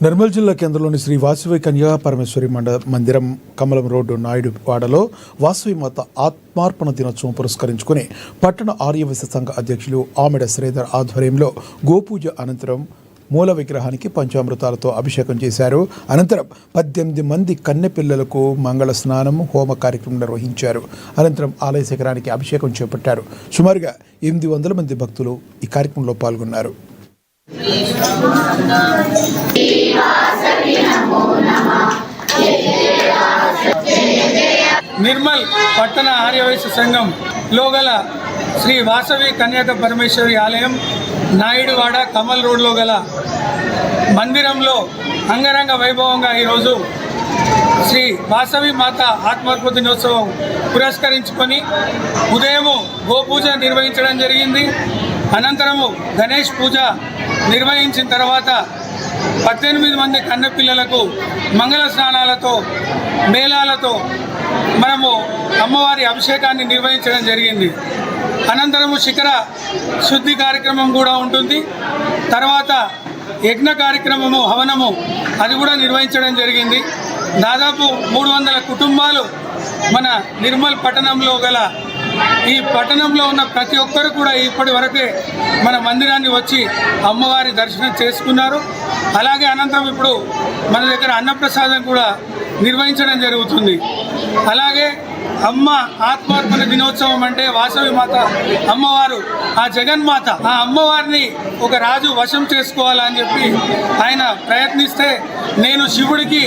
నిర్మల్ జిల్లా కేంద్రంలోని శ్రీ వాసవి కన్యా పరమేశ్వరి మందిరం కమలం రోడ్డు నాయుడు వాడలో వాసవి మాత ఆత్మార్పణ దినోత్సవం పురస్కరించుకుని పట్టణ ఆర్యవైశ్య సంఘ అధ్యక్షులు ఆమెడ శ్రీధర్ ఆధ్వర్యంలో గోపూజ అనంతరం మూల విగ్రహానికి పంచామృతాలతో అభిషేకం చేశారు. అనంతరం 18 మంది కన్నెపిల్లలకు మంగళ స్నానం హోమ కార్యక్రమం నిర్వహించారు. అనంతరం ఆలయ శిఖరానికి అభిషేకం చేపట్టారు. సుమారుగా 800 మంది భక్తులు ఈ కార్యక్రమంలో పాల్గొన్నారు. నిర్మల్ పట్టణ ఆర్యవైశ్య సంఘం లోగల శ్రీ వాసవి కన్యాక పరమేశ్వరి ఆలయం నాయుడువాడ కమల్ రోడ్లో గల మందిరంలో అంగరంగ వైభవంగా ఈరోజు శ్రీ వాసవి మాత ఆత్మార్పణ దినోత్సవం పురస్కరించుకొని ఉదయము గోపూజ నిర్వహించడం జరిగింది. అనంతరము గణేష్ పూజ నిర్వహించిన తర్వాత 18 మంది కన్నెపిల్లలకు మంగళ స్నానాలతో మేళాలతో మనము అమ్మవారి అభిషేకాన్ని నిర్వహించడం జరిగింది. అనంతరము శిఖర శుద్ధి కార్యక్రమం కూడా ఉంటుంది. తర్వాత యజ్ఞ కార్యక్రమము హవనము అది కూడా నిర్వహించడం జరిగింది. దాదాపు 300 కుటుంబాలు మన నిర్మల్ పట్టణంలో గల ఈ పట్టణంలో ఉన్న ప్రతి ఒక్కరు కూడా ఇప్పటి వరకే మన మందిరాన్ని వచ్చి అమ్మవారి దర్శనం చేసుకున్నారు. అలాగే అనంతరం ఇప్పుడు మన దగ్గర అన్నప్రసాదం కూడా నిర్వహించడం జరుగుతుంది. అలాగే అమ్మ ఆత్మార్పణ దినోత్సవం అంటే వాసవి మాత అమ్మవారు ఆ జగన్మాత ఆ అమ్మవారిని ఒక రాజు వశం చేసుకోవాలని చెప్పి ఆయన ప్రయత్నిస్తే నేను శివుడికి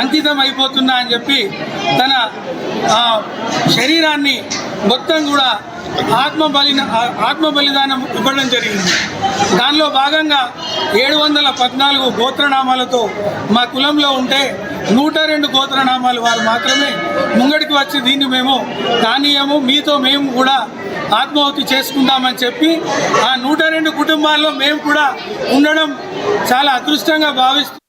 అంకితం అయిపోతున్నా అని చెప్పి తన శరీరాన్ని మొత్తం కూడా ఆత్మ బలిదానం ఇవ్వడం జరిగింది. దానిలో భాగంగా 714 గోత్రనామాలతో మా కులంలో ఉంటే 102 గోత్రనామాలు వారు మాత్రమే ముంగడికి వచ్చి దీన్ని మేము కానీయము మీతో మేము కూడా ఆత్మాహుతి చేసుకుందామని చెప్పి ఆ 102 కుటుంబాల్లో మేము కూడా ఉండడం చాలా అదృష్టంగా భావిస్తున్నాం.